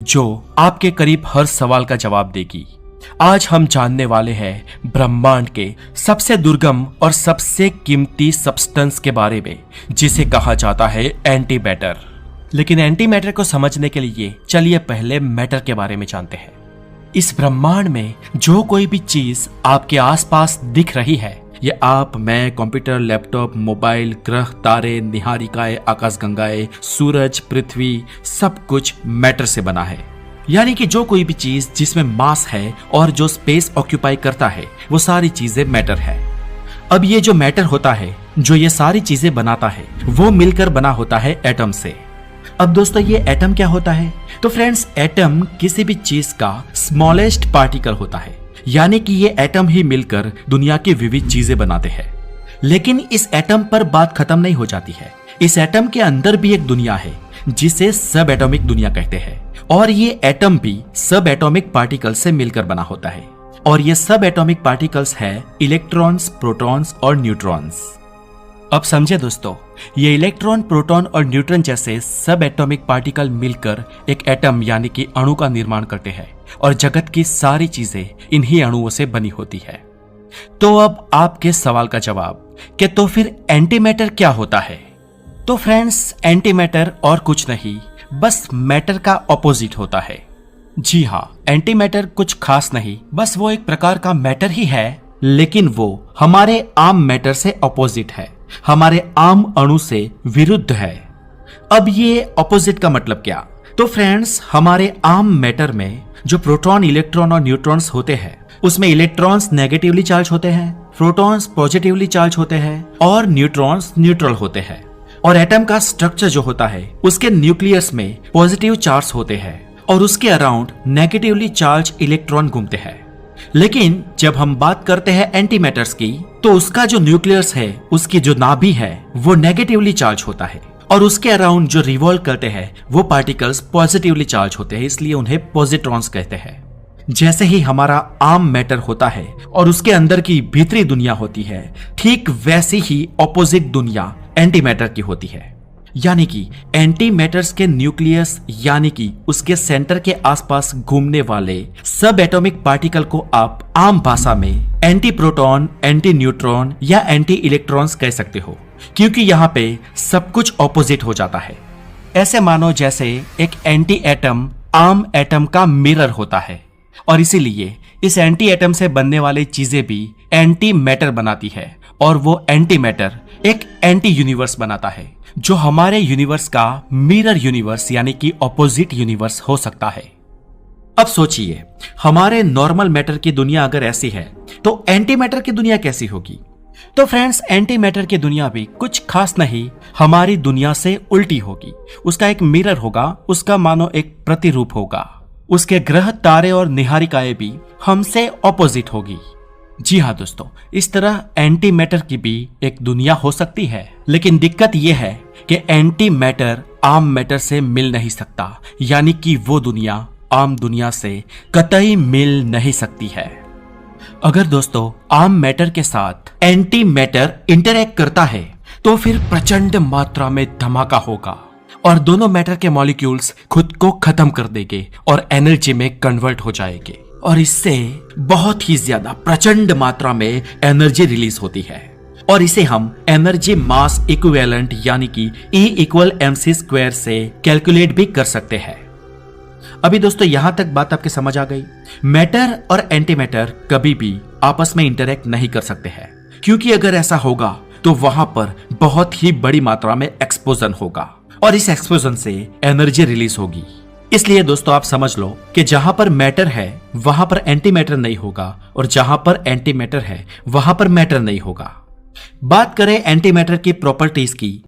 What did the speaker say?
जो आपके करीब हर सवाल का जवाब देगी। आज हम जानने वाले हैं ब्रह्मांड के सबसे दुर्गम और सबसे कीमती सब्सटेंस के बारे में, जिसे कहा जाता है एंटी मैटर। लेकिन एंटी मैटर को समझने के लिए चलिए पहले मैटर के बारे में जानते हैं। इस ब्रह्मांड में जो कोई भी चीज आपके आसपास दिख रही है, ये आप, मैं, कंप्यूटर, लैपटॉप, मोबाइल, ग्रह, तारे, निहारिकाएं, आकाशगंगाएं, सूरज, पृथ्वी, सब कुछ मैटर से बना है। यानी कि जो कोई भी चीज जिसमें मास है और जो स्पेस ऑक्यूपाई करता है, वो सारी चीजें मैटर है। अब ये जो मैटर होता है, जो ये सारी चीजें बनाता है, वो मिलकर बना होता है एटम से। अब दोस्तों, ये एटम क्या होता है? तो फ्रेंड्स, एटम किसी भी चीज का स्मॉलेस्ट पार्टिकल होता है, यानी कि ये एटम ही मिलकर दुनिया की विविध चीजें बनाते हैं। लेकिन इस एटम पर बात खत्म नहीं हो जाती है। इस एटम के अंदर भी एक दुनिया है जिसे सब एटॉमिक दुनिया कहते हैं, और ये एटम भी सब एटॉमिक पार्टिकल्स से मिलकर बना होता है। और ये सब एटॉमिक पार्टिकल्स है इलेक्ट्रॉन्स, प्रोटॉन्स और न्यूट्रॉन्स। अब समझे दोस्तों, ये इलेक्ट्रॉन, प्रोटॉन और न्यूट्रॉन जैसे सब एटॉमिक पार्टिकल मिलकर एक एटम यानी कि अणु का निर्माण करते हैं, और जगत की सारी चीजें इन्हीं अणुओं से बनी होती है। तो अब आपके सवाल का जवाब कि तो फिर एंटी मैटर क्या होता है? तो फ्रेंड्स, एंटी मैटर और कुछ नहीं, बस मैटर का ऑपोजिट होता है। जी हाँ, एंटी मैटर कुछ खास नहीं, बस वो एक प्रकार का मैटर ही है, लेकिन वो हमारे आम मैटर से ऑपोजिट है, हमारे आम अणु से विरुद्ध है। अब ये ऑपोजिट का मतलब क्या? तो फ्रेंड्स, हमारे आम मैटर में जो प्रोटॉन, इलेक्ट्रॉन और न्यूट्रॉन्स होते हैं, उसमें इलेक्ट्रॉन्स नेगेटिवली चार्ज होते हैं, प्रोटॉन्स पॉजिटिवली चार्ज होते हैं और न्यूट्रॉन्स न्यूट्रल होते हैं। और एटम का स्ट्रक्चर जो होता है, उसके न्यूक्लियस में पॉजिटिव चार्ज होते हैं और उसके अराउंड नेगेटिवली चार्ज इलेक्ट्रॉन घूमते हैं। लेकिन जब हम बात करते हैं एंटी मैटर्स की, तो उसका जो न्यूक्लियस है, उसकी जो नाभि है, वो नेगेटिवली चार्ज होता है, और उसके अराउंड जो रिवॉल्व करते हैं वो पार्टिकल्स पॉजिटिवली चार्ज होते हैं, इसलिए उन्हें पॉजिट्रॉन्स कहते हैं। जैसे ही हमारा आम मैटर होता है और उसके अंदर की भीतरी दुनिया होती है, ठीक वैसी ही ऑपोजिट दुनिया एंटी मैटर की होती है। यानी कि एंटी मैटर्स के न्यूक्लियस यानी कि उसके सेंटर के आसपास घूमने वाले सब एटॉमिक पार्टिकल को आप आम भाषा में एंटी प्रोटॉन, एंटी न्यूट्रॉन या एंटी इलेक्ट्रॉन्स कह सकते हो, क्योंकि यहाँ पे सब कुछ ऑपोजिट हो जाता है। ऐसे मानो जैसे एक एंटी एटम आम एटम का मिरर होता है, और इसीलिए इस एंटी एटम से बनने वाली चीजें भी एंटी मैटर बनाती है, और वो एंटी मैटर एक एंटी यूनिवर्स बनाता है, जो हमारे यूनिवर्स का मिरर यूनिवर्स यानी कि ऑपोजिट यूनिवर्स हो सकता है। अब सोचिए, हमारे नॉर्मल मैटर की दुनिया अगर ऐसी है, तो एंटी मैटर की दुनिया कैसी होगी? तो फ्रेंड्स, एंटी मैटर की दुनिया भी कुछ खास नहीं, हमारी दुनिया से उल्टी होगी। उसका एक मिरर होगा, उसका मानो एक प्रतिरूप होगा। उसके ग्रह, तारे और निहारिकाएं भी हमसे ऑपोजिट होगी। जी हाँ दोस्तों, इस तरह एंटी मैटर की भी एक दुनिया हो सकती है, लेकिन दिक्कत यह है कि एंटी मैटर आम मैटर से मिल नहीं सकता, यानी कि वो दुनिया आम दुनिया से कतई मिल नहीं सकती है। अगर दोस्तों आम मैटर के साथ एंटी मैटर इंटरैक्ट करता है, तो फिर प्रचंड मात्रा में धमाका होगा और दोनों मैटर के मॉलिक्यूल्स खुद को खत्म कर देंगे और एनर्जी में कन्वर्ट हो जाएंगे, और इससे बहुत ही ज्यादा प्रचंड मात्रा में एनर्जी रिलीज होती है, और इसे हम एनर्जी मास इक्विवेलेंट यानी कि E=mc² से कैलकुलेट भी कर सकते हैं। अभी दोस्तों, यहां तक बात आपके समझ आ गई? मैटर और एंटी मैटर कभी भी आपस में इंटरैक्ट नहीं कर सकते हैं, क्योंकि अगर ऐसा होगा तो वहां पर बहुत ही बड़ी मात्रा में एक्सप्लोजन होगा, और इस एक्सप्लोजन से एनर्जी रिलीज होगी। इसलिए दोस्तों, आप समझ लो कि जहां पर मैटर है वहां पर एंटी मैटर नहीं होगा, और जहां पर एंटी मैटर है वहां पर मैटर नहीं होगा। बात करें एंटी मैटर की प्रॉपर्टीज की,